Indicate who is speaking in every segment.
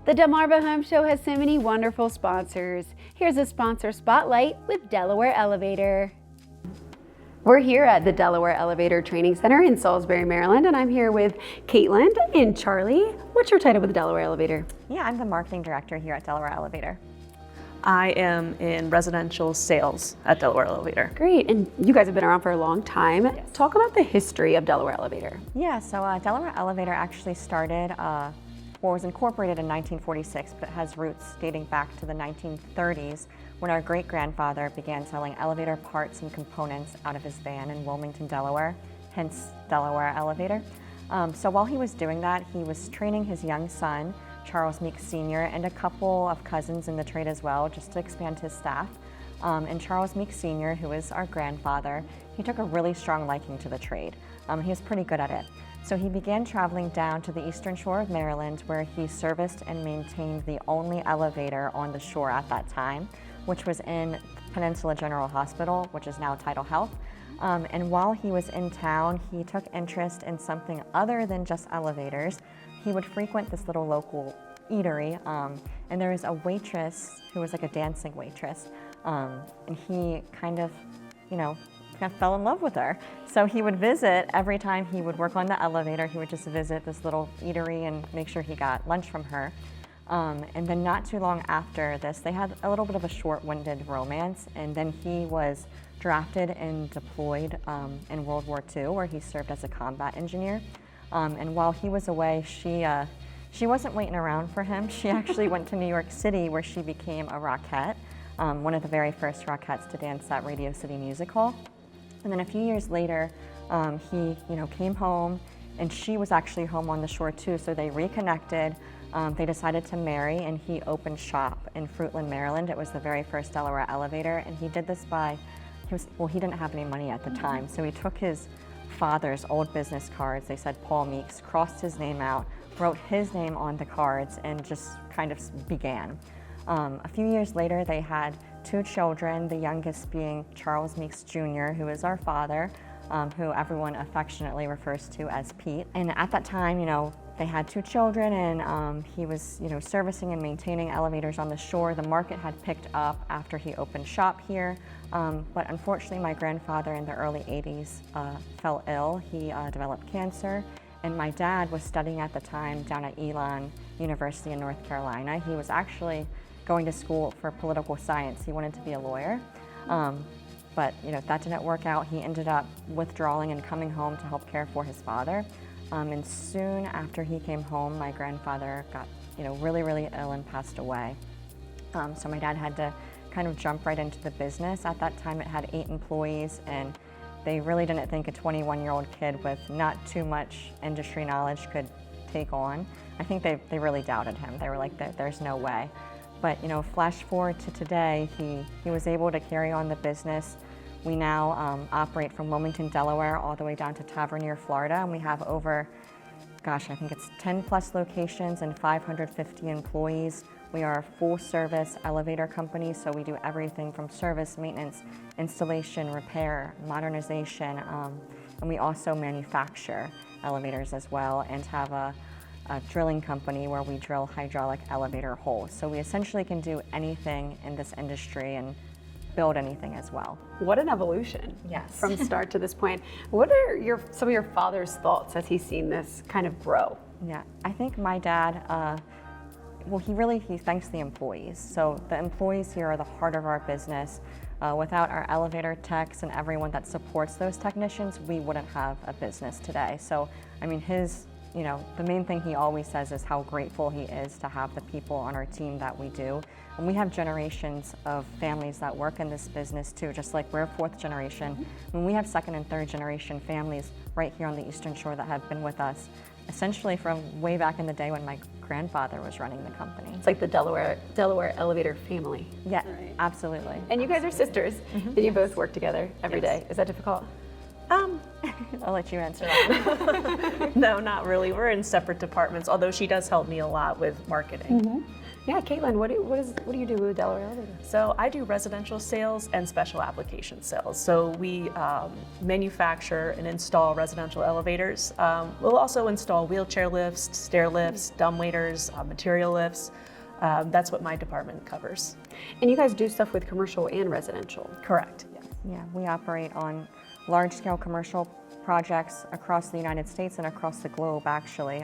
Speaker 1: The Delmarva Home Show has so many wonderful sponsors. Here's a sponsor spotlight with Delaware Elevator. We're here at the Delaware Elevator Training Center in Salisbury, Maryland, and I'm here with Caitlin and Charlie. What's your title with the Delaware Elevator?
Speaker 2: Yeah, I'm the marketing director here at Delaware Elevator.
Speaker 3: I am in residential sales at Delaware Elevator.
Speaker 1: Great, and you guys have been around for a long time.
Speaker 2: Yes.
Speaker 1: Talk about the history of Delaware Elevator.
Speaker 2: Yeah, so Delaware Elevator actually started, was incorporated in 1946, but it has roots dating back to the 1930s when our great-grandfather began selling elevator parts and components out of his van in Wilmington, Delaware, hence Delaware Elevator. So while he was doing that, he was training his young son, Charles Meeks Sr., and a couple of cousins in the trade as well, just to expand his staff. And Charles Meeks Sr., who is our grandfather, he took a really strong liking to the trade. He was pretty good at it. So he began traveling down to the eastern shore of Maryland, where he serviced and maintained the only elevator on the shore at that time, which was in Peninsula General Hospital, which is now Tidal Health. And while he was in town, he took interest in something other than just elevators. He would frequent this little local eatery, and there was a waitress who was like a dancing waitress, and he kind of fell in love with her. So he would visit every time he would work on the elevator. He would just visit this little eatery and make sure he got lunch from her. And then not too long after this, they had a little bit of a short-winded romance, and then he was drafted and deployed in World War II, where he served as a combat engineer. And while he was away, she wasn't waiting around for him. She actually went to New York City, where she became a Rockette, one of the very first Rockettes to dance at Radio City Music Hall. And then a few years later, he came home, and she was actually home on the shore too, so they reconnected. They decided to marry, and he opened shop in Fruitland, Maryland. It was the very first Delaware Elevator, and he did this he didn't have any money at the time, so he took his father's old business cards. They said Paul Meeks, crossed his name out, wrote his name on the cards, and just kind of began. A few years later, they had 2 children, the youngest being Charles Meeks Jr., who is our father, who everyone affectionately refers to as Pete. And at that time, they had 2 children, and he was, servicing and maintaining elevators on the shore. The market had picked up after he opened shop here, but unfortunately, my grandfather in the early 80s fell ill. He developed cancer, and my dad was studying at the time down at Elon University in North Carolina. He was actually going to school for political science. He wanted to be a lawyer, but that didn't work out. He ended up withdrawing and coming home to help care for his father. And soon after he came home, my grandfather got really, really ill and passed away. So my dad had to kind of jump right into the business. At that time, it had 8 employees, and they really didn't think a 21-year-old kid with not too much industry knowledge could take on. I think they really doubted him. They were like, there's no way. But flash forward to today, he was able to carry on the business. We now operate from Wilmington, Delaware, all the way down to Tavernier, Florida, and we have over, I think it's 10 plus locations and 550 employees. We are a full-service elevator company, so we do everything from service, maintenance, installation, repair, modernization, and we also manufacture elevators as well, and have a drilling company where we drill hydraulic elevator holes. So we essentially can do anything in this industry and build anything as well.
Speaker 1: What an evolution.
Speaker 2: Yes.
Speaker 1: From start to this point. What are some of your father's thoughts as he's seen this kind of grow?
Speaker 2: Yeah, I think my dad, he thanks the employees. So the employees here are the heart of our business. Without our elevator techs and everyone that supports those technicians, we wouldn't have a business today. So, the main thing he always says is how grateful he is to have the people on our team that we do. And we have generations of families that work in this business too, just like we're 4th generation.
Speaker 1: Mm-hmm.
Speaker 2: When we have 2nd and 3rd generation families right here on the Eastern Shore that have been with us, essentially from way back in the day when my grandfather was running the company.
Speaker 1: It's like the Delaware Elevator family.
Speaker 2: Yeah,
Speaker 1: right.
Speaker 2: Absolutely.
Speaker 1: And you guys are sisters, and you both work together every day. Is that difficult?
Speaker 2: I'll let you answer that.
Speaker 3: No, not really. We're in separate departments, although she does help me a lot with marketing.
Speaker 1: Mm-hmm. Yeah, Caitlin, what do you do with Delaware Elevator?
Speaker 3: So I do residential sales and special application sales. So we manufacture and install residential elevators. We'll also install wheelchair lifts, stair lifts, dumbwaiters, material lifts. That's what my department covers.
Speaker 1: And you guys do stuff with commercial and residential.
Speaker 3: Correct. Yes.
Speaker 2: Yeah, we operate on large-scale commercial projects across the United States and across the globe, actually.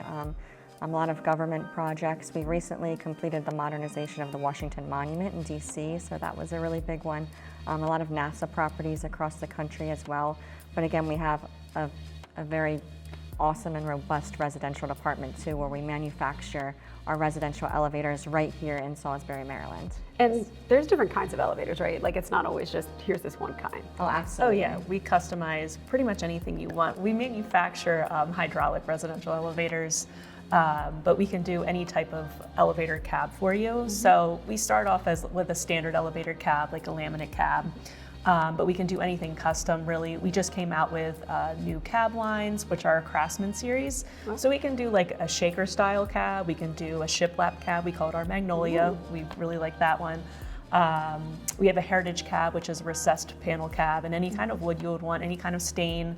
Speaker 2: A lot of government projects. We recently completed the modernization of the Washington Monument in DC, so that was a really big one. A lot of NASA properties across the country as well. But again, we have a very awesome and robust residential department too, where we manufacture our residential elevators right here in Salisbury, Maryland.
Speaker 1: And there's different kinds of elevators, right? Like it's not always just, here's this one kind.
Speaker 2: Oh,
Speaker 3: Oh
Speaker 2: absolutely.
Speaker 3: yeah, we customize pretty much anything you want. We manufacture hydraulic residential elevators, but we can do any type of elevator cab for you. So we start off with a standard elevator cab, like a laminate cab. But we can do anything custom, really. We just came out with new cab lines, which are a Craftsman series. So we can do like a shaker style cab. We can do a shiplap cab. We call it our Magnolia. We really like that one. We have a heritage cab, which is a recessed panel cab, and any kind of wood you would want, any kind of stain.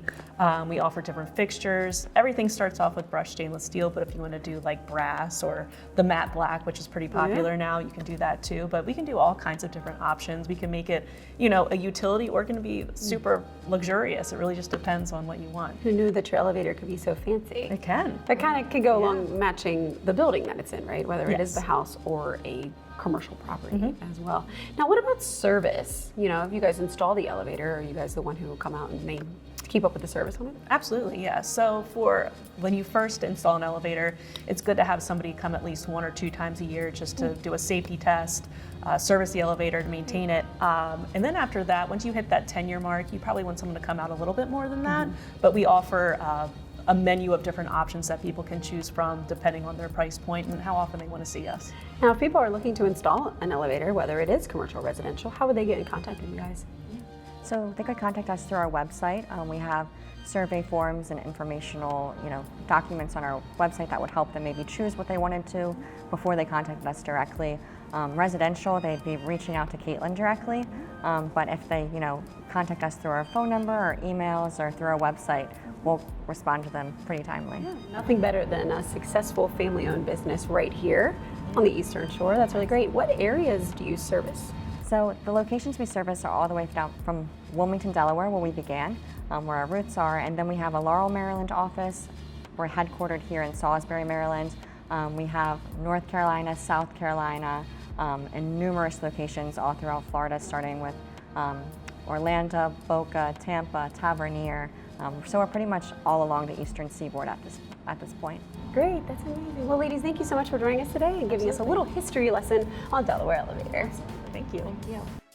Speaker 3: We offer different fixtures. Everything starts off with brushed stainless steel, but if you want to do like brass or the matte black, which is pretty popular now, you can do that too. But we can do all kinds of different options. We can make it, a utility, or it can be super luxurious. It really just depends on what you want.
Speaker 1: Who knew that your elevator could be so fancy?
Speaker 3: It can.
Speaker 1: That kind of could go along matching the building that it's in, right? Whether it is
Speaker 3: Yes.
Speaker 1: the house or a commercial property as well. Now, what about service? If you guys install the elevator, are you guys the one who will come out and keep up with the service on it?
Speaker 3: Absolutely, yeah. So for when you first install an elevator, it's good to have somebody come at least 1 or 2 times a year just to do a safety test, service the elevator, to maintain it. And then after that, once you hit that 10-year mark, you probably want someone to come out a little bit more than that. But we offer a menu of different options that people can choose from depending on their price point and how often they want to see us.
Speaker 1: Now, if people are looking to install an elevator, whether it is commercial or residential, how would they get in contact with you guys?
Speaker 2: So they could contact us through our website. We have survey forms and informational, documents on our website that would help them maybe choose what they wanted to before they contacted us directly. Residential, they'd be reaching out to Caitlin directly. But if they, contact us through our phone number or emails or through our website, we'll respond to them pretty timely.
Speaker 1: Nothing better than a successful family-owned business right here on the Eastern Shore. That's really great. What areas do you service?
Speaker 2: So the locations we service are all the way down from Wilmington, Delaware, where we began, where our roots are, and then we have a Laurel, Maryland office. We're headquartered here in Salisbury, Maryland. We have North Carolina, South Carolina, and numerous locations all throughout Florida, starting with Orlando, Boca, Tampa, Tavernier. So we're pretty much all along the eastern seaboard at this point.
Speaker 1: Great, that's amazing. Well, ladies, thank you so much for joining us today and giving us a little history lesson on Delaware Elevator.
Speaker 3: Thank you.
Speaker 1: Thank you.